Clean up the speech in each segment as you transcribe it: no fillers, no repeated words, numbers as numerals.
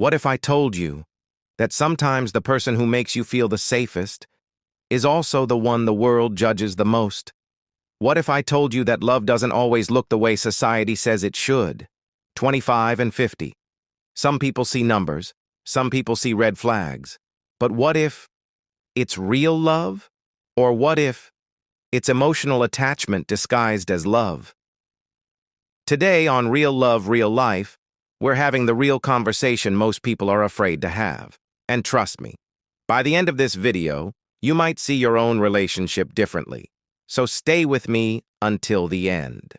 What if I told you that sometimes the person who makes you feel the safest is also the one the world judges the most? What if I told you that love doesn't always look the way society says it should? 25 and 50. Some people see numbers, some people see red flags. But what if it's real love? Or what if it's emotional attachment disguised as love? Today on Real Love, Real Life, we're having the real conversation most people are afraid to have. And trust me, by the end of this video, you might see your own relationship differently. So stay with me until the end.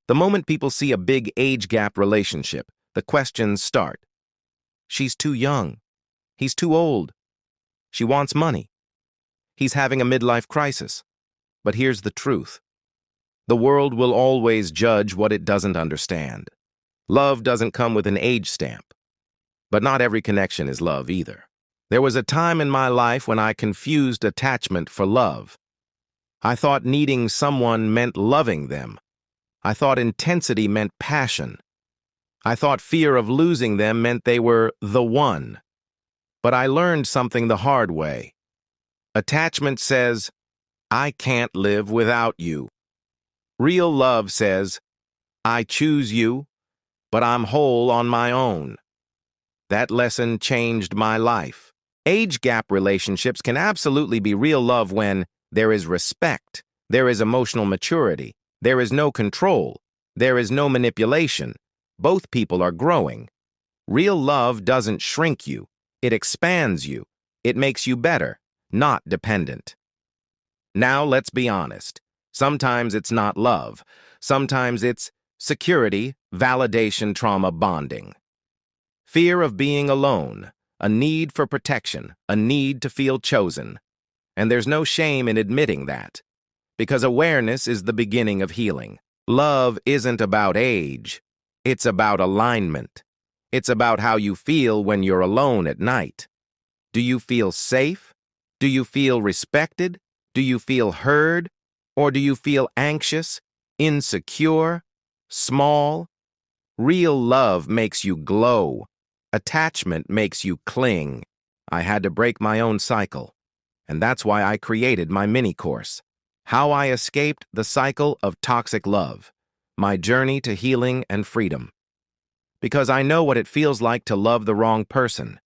The moment people see a big age gap relationship, the questions start. She's too young. He's too old. She wants money. He's having a midlife crisis. But here's the truth. The world will always judge what it doesn't understand. Love doesn't come with an age stamp. But not every connection is love either. There was a time in my life when I confused attachment for love. I thought needing someone meant loving them. I thought intensity meant passion. I thought fear of losing them meant they were the one. But I learned something the hard way. Attachment says, I can't live without you. Real love says, I choose you, but I'm whole on my own. That lesson changed my life. Age gap relationships can absolutely be real love when there is respect, there is emotional maturity, there is no control, there is no manipulation. Both people are growing. Real love doesn't shrink you, it expands you. It makes you better, not dependent. Now let's be honest. Sometimes it's not love. Sometimes it's security, validation, trauma bonding. Fear of being alone, a need for protection, a need to feel chosen. And there's no shame in admitting that, because awareness is the beginning of healing. Love isn't about age. It's about alignment. It's about how you feel when you're alone at night. Do you feel safe? Do you feel respected? Do you feel heard? Or do you feel anxious, insecure, small? Real love makes you glow. Attachment makes you cling. I had to break my own cycle. And that's why I created my mini-course, How I Escaped the Cycle of Toxic Love, my journey to healing and freedom. Because I know what it feels like to love the wrong person,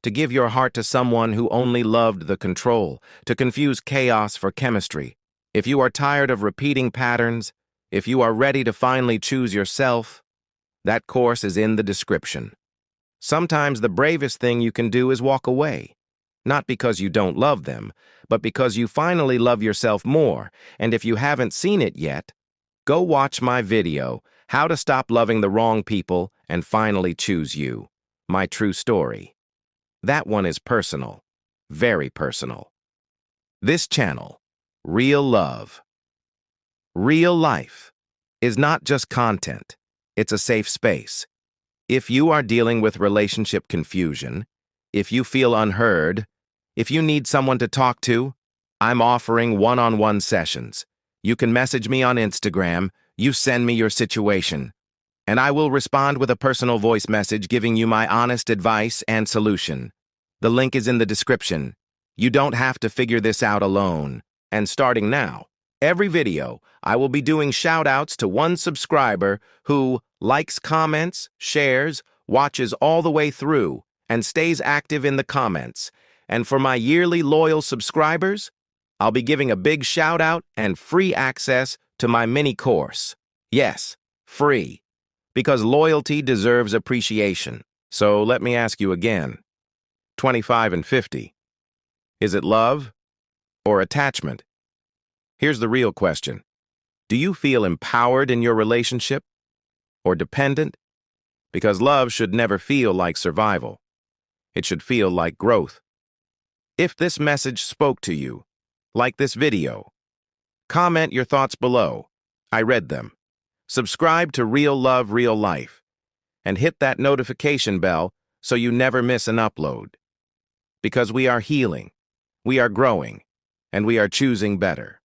to give your heart to someone who only loved the control, to confuse chaos for chemistry. If you are tired of repeating patterns, if you are ready to finally choose yourself, that course is in the description. Sometimes the bravest thing you can do is walk away. Not because you don't love them, but because you finally love yourself more. And if you haven't seen it yet, go watch my video, How to Stop Loving the Wrong People and Finally Choose You, my true story. That one is personal, very personal. This channel, Real Love, Real Life, is not just content, it's a safe space. If you are dealing with relationship confusion, if you feel unheard, if you need someone to talk to, I'm offering one-on-one sessions. You can message me on Instagram, you send me your situation, and I will respond with a personal voice message giving you my honest advice and solution. The link is in the description. You don't have to figure this out alone. And starting now, every video, I will be doing shout-outs to one subscriber who likes, comments, shares, watches all the way through, and stays active in the comments. And for my yearly loyal subscribers, I'll be giving a big shout-out and free access to my mini-course. Yes, free. Because loyalty deserves appreciation. So let me ask you again. 25 and 50. Is it love or attachment? Here's the real question. Do you feel empowered in your relationship or dependent? Because love should never feel like survival. It should feel like growth. If this message spoke to you, like this video, comment your thoughts below. I read them. Subscribe to Real Love, Real Life, and hit that notification bell so you never miss an upload. Because we are healing, we are growing, and we are choosing better.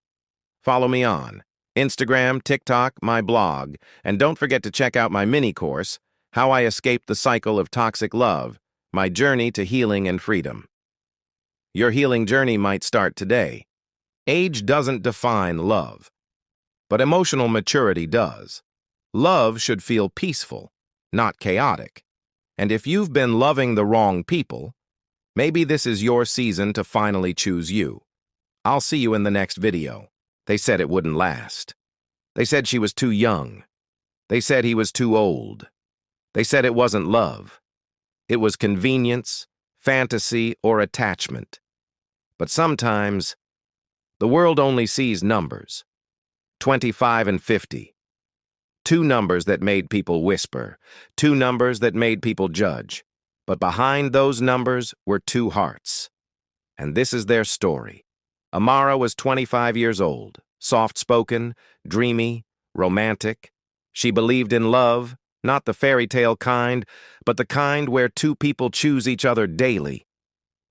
Follow me on Instagram, TikTok, my blog, and don't forget to check out my mini course, How I Escaped the Cycle of Toxic Love, My Journey to Healing and Freedom. Your healing journey might start today. Age doesn't define love, but emotional maturity does. Love should feel peaceful, not chaotic. And if you've been loving the wrong people, maybe this is your season to finally choose you. I'll see you in the next video. They said it wouldn't last. They said she was too young. They said he was too old. They said it wasn't love. It was convenience, fantasy, or attachment. But sometimes, the world only sees numbers. 25 and 50. Two numbers that made people whisper. Two numbers that made people judge. But behind those numbers were two hearts. And this is their story. Amara was 25 years old, soft-spoken, dreamy, romantic. She believed in love, not the fairy tale kind, but the kind where two people choose each other daily.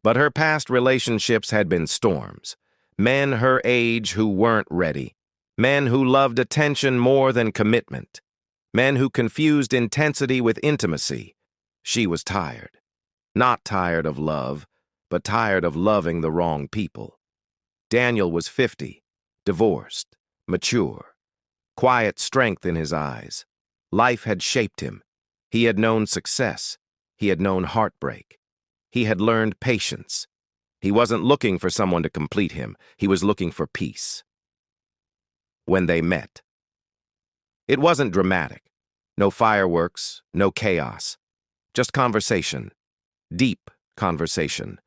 But her past relationships had been storms. Men her age who weren't ready. Men who loved attention more than commitment. Men who confused intensity with intimacy. She was tired. Not tired of love, but tired of loving the wrong people. Daniel was 50, divorced, mature, quiet strength in his eyes. Life had shaped him. He had known success. He had known heartbreak. He had learned patience. He wasn't looking for someone to complete him. He was looking for peace. When they met. It wasn't dramatic. No fireworks, no chaos. Just conversation. Deep conversation.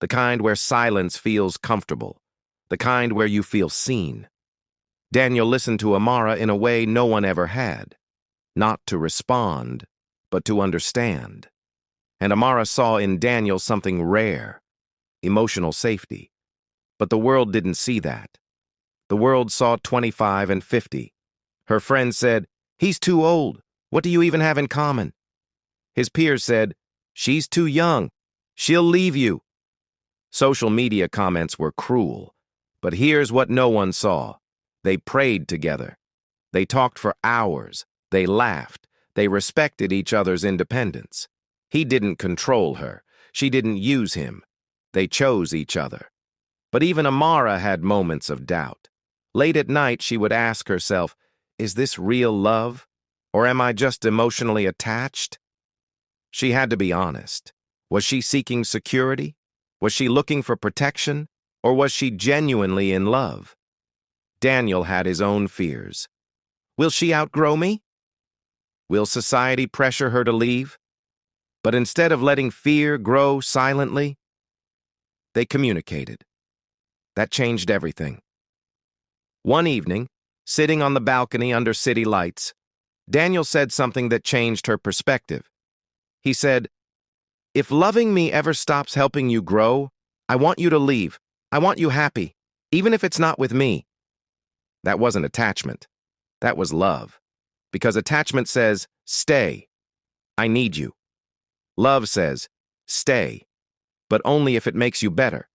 The kind where silence feels comfortable. The kind where you feel seen. Daniel listened to Amara in a way no one ever had. Not to respond, but to understand. And Amara saw in Daniel something rare. Emotional safety. But the world didn't see that. The world saw 25 and 50. Her friends said, "He's too old. What do you even have in common?" His peers said, "She's too young. She'll leave you." Social media comments were cruel. But here's what no one saw. They prayed together. They talked for hours. They laughed. They respected each other's independence. He didn't control her. She didn't use him. They chose each other. But even Amara had moments of doubt. Late at night, she would ask herself, is this real love? Or am I just emotionally attached? She had to be honest. Was she seeking security? Was she looking for protection? Or was she genuinely in love? Daniel had his own fears. Will she outgrow me? Will society pressure her to leave? But instead of letting fear grow silently, they communicated. That changed everything. One evening, sitting on the balcony under city lights, Daniel said something that changed her perspective. He said, "If loving me ever stops helping you grow, I want you to leave. I want you happy, even if it's not with me." That wasn't attachment. That was love. Because attachment says, stay. I need you. Love says, stay, but only if it makes you better.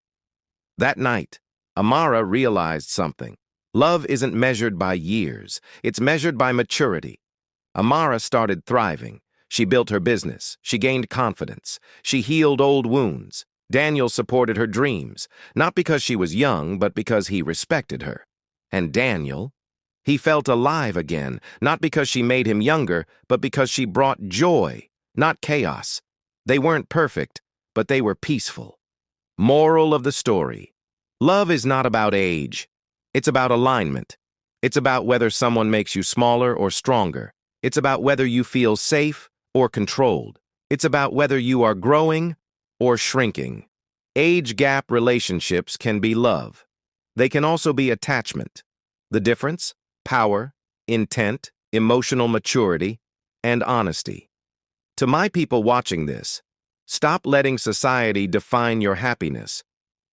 That night, Amara realized something. Love isn't measured by years. It's measured by maturity. Amara started thriving. She built her business. She gained confidence. She healed old wounds. Daniel supported her dreams, not because she was young, but because he respected her. And Daniel, he felt alive again, not because she made him younger, but because she brought joy, not chaos. They weren't perfect, but they were peaceful. Moral of the story: love is not about age. It's about alignment. It's about whether someone makes you smaller or stronger. It's about whether you feel safe or controlled. It's about whether you are growing or shrinking. Age gap relationships can be love. They can also be attachment. The difference? Power, intent, emotional maturity, and honesty. To my people watching this, stop letting society define your happiness,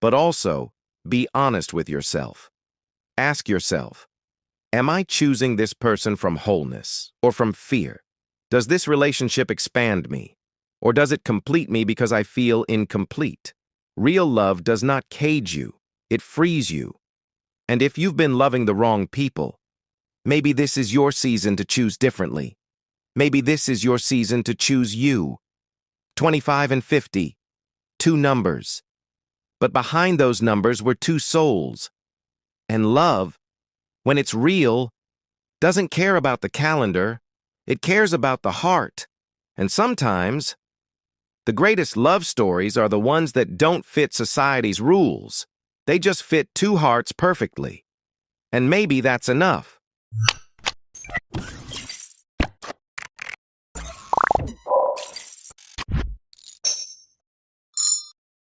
but also be honest with yourself. Ask yourself, am I choosing this person from wholeness or from fear? Does this relationship expand me? Or does it complete me because I feel incomplete? Real love does not cage you. It frees you. And if you've been loving the wrong people, Maybe this is your season to choose differently. Maybe this is your season to choose you. 25 and 50, two numbers. But behind those numbers were two souls. And love, when it's real, doesn't care about the calendar. It cares about the heart. And sometimes, the greatest love stories are the ones that don't fit society's rules. They just fit two hearts perfectly. And maybe that's enough.